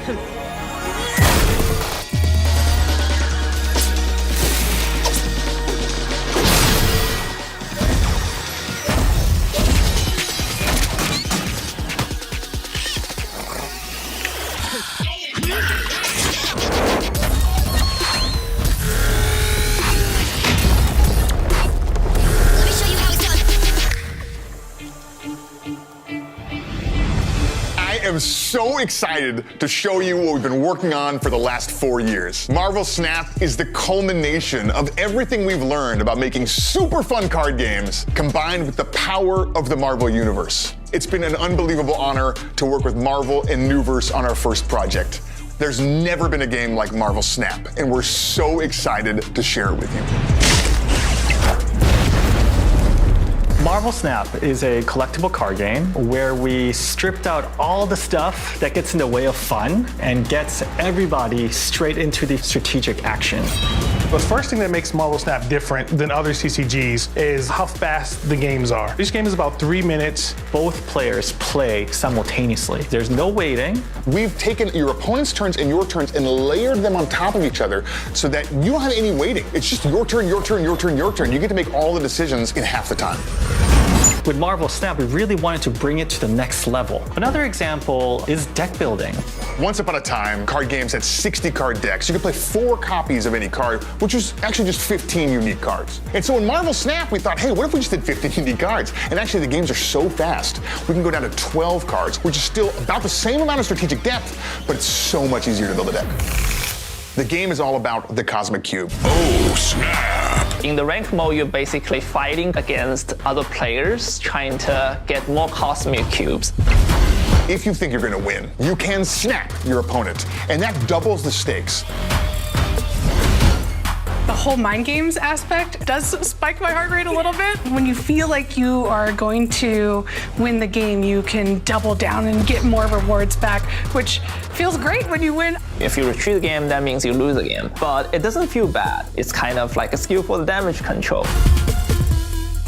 I am so excited to show you what we've been working on for the last 4 years. Marvel Snap is the culmination of everything we've learned about making super fun card games combined with the power of the Marvel Universe. It's been an unbelievable honor to work with Marvel and Newverse on our first project. There's never been a game like Marvel Snap, and we're so excited to share it with you. Marvel Snap is a collectible card game where we stripped out all the stuff that gets in the way of fun and gets everybody straight into the strategic action. The first thing that makes Marvel Snap different than other CCGs is how fast the games are. Each game is about 3 minutes. Both players play simultaneously. There's no waiting. We've taken your opponent's turns and your turns and layered them on top of each other so that you don't have any waiting. It's just your turn, your turn, your turn, your turn. You get to make all the decisions in half the time. With Marvel Snap, we really wanted to bring it to the next level. Another example is deck building. Once upon a time, card games had 60 card decks. You could play 4 copies of any card, which was actually just 15 unique cards. And so in Marvel Snap, we thought, hey, what if we just did 15 unique cards? And actually, the games are so fast, we can go down to 12 cards, which is still about the same amount of strategic depth, but it's so much easier to build a deck. The game is all about the Cosmic Cube. Oh, snap! In the rank mode, you're basically fighting against other players, trying to get more cosmic cubes. If you think you're gonna win, you can snap your opponent, and that doubles the stakes. The whole mind games aspect does spike my heart rate a little bit. When you feel like you are going to win the game, you can double down and get more rewards back, which feels great when you win. If you retreat the game, that means you lose the game. But it doesn't feel bad. It's kind of like a skillful damage control.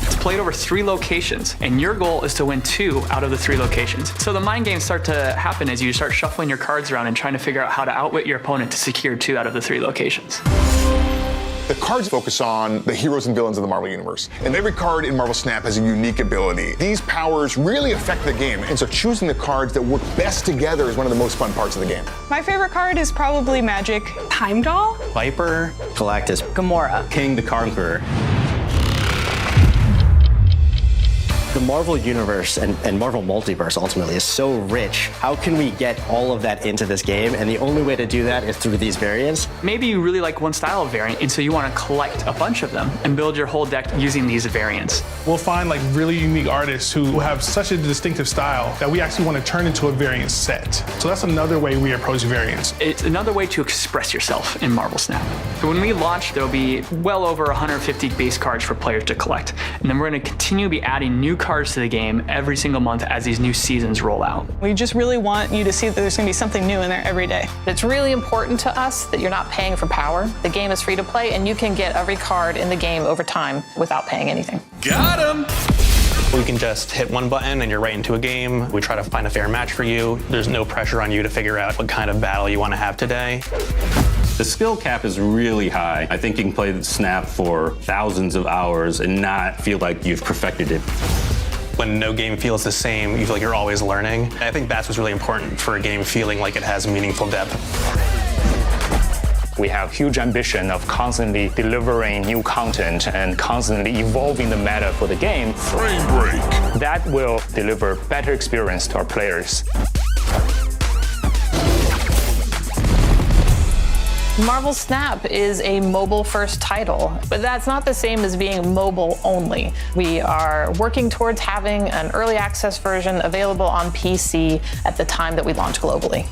It's played over 3 locations, and your goal is to win 2 out of the 3 locations. So the mind games start to happen as you start shuffling your cards around and trying to figure out how to outwit your opponent to secure 2 out of the 3 locations. The cards focus on the heroes and villains of the Marvel Universe, and every card in Marvel Snap has a unique ability. These powers really affect the game, and so choosing the cards that work best together is one of the most fun parts of the game. My favorite card is probably Magic. Heimdall? Viper, Galactus, Gamora. King the Conqueror. The Marvel Universe and Marvel Multiverse ultimately is so rich. How can we get all of that into this game? And the only way to do that is through these variants. Maybe you really like one style of variant, and so you want to collect a bunch of them and build your whole deck using these variants. We'll find like really unique artists who have such a distinctive style that we actually want to turn into a variant set. So that's another way we approach variants. It's another way to express yourself in Marvel Snap. So when we launch, there'll be well over 150 base cards for players to collect. And then we're going to continue to be adding new cards to the game every single month as these new seasons roll out. We just really want you to see that there's going to be something new in there every day. It's really important to us that you're not paying for power. The game is free to play, and you can get every card in the game over time without paying anything. Got him! We can just hit one button and you're right into a game. We try to find a fair match for you. There's no pressure on you to figure out what kind of battle you want to have today. The skill cap is really high. I think you can play Snap for thousands of hours and not feel like you've perfected it. When no game feels the same, you feel like you're always learning. I think that's what's really important for a game feeling like it has meaningful depth. We have huge ambition of constantly delivering new content and constantly evolving the meta for the game. Frame break. That will deliver better experience to our players. Marvel Snap is a mobile-first title, but that's not the same as being mobile only. We are working towards having an early access version available on PC at the time that we launch globally.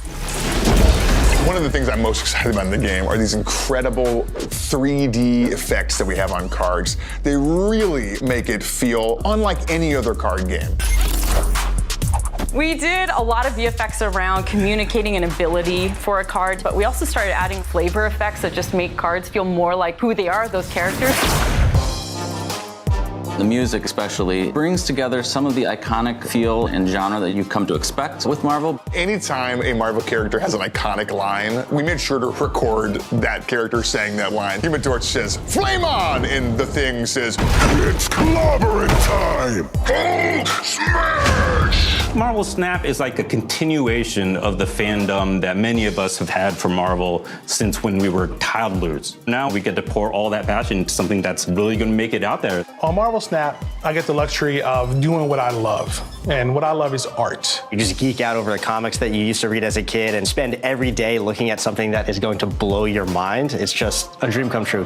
One of the things I'm most excited about in the game are these incredible 3D effects that we have on cards. They really make it feel unlike any other card game. We did a lot of VFX around communicating an ability for a card, but we also started adding flavor effects that just make cards feel more like who they are, those characters. The music especially brings together some of the iconic feel and genre that you've come to expect with Marvel. Anytime a Marvel character has an iconic line, we made sure to record that character saying that line. Human Torch says, "Flame on!" and the Thing says, "It's clobbering time! Hulk smash!" Marvel Snap is like a continuation of the fandom that many of us have had for Marvel since when we were toddlers. Now we get to pour all that passion into something that's really going to make it out there. On Marvel Snap, I get the luxury of doing what I love. And what I love is art. You just geek out over the comics that you used to read as a kid and spend every day looking at something that is going to blow your mind. It's just a dream come true.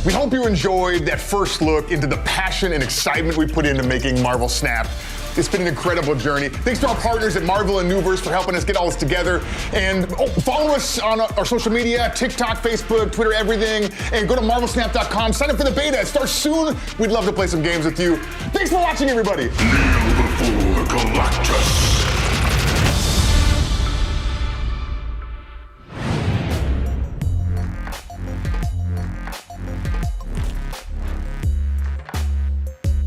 We hope you enjoyed that first look into the passion and excitement we put into making Marvel Snap. It's been an incredible journey. Thanks to our partners at Marvel and Newverse for helping us get all this together. And follow us on our social media, TikTok, Facebook, Twitter, everything. And go to marvelsnap.com. Sign up for the beta. It starts soon. We'd love to play some games with you. Thanks for watching, everybody. Kneel before Galactus.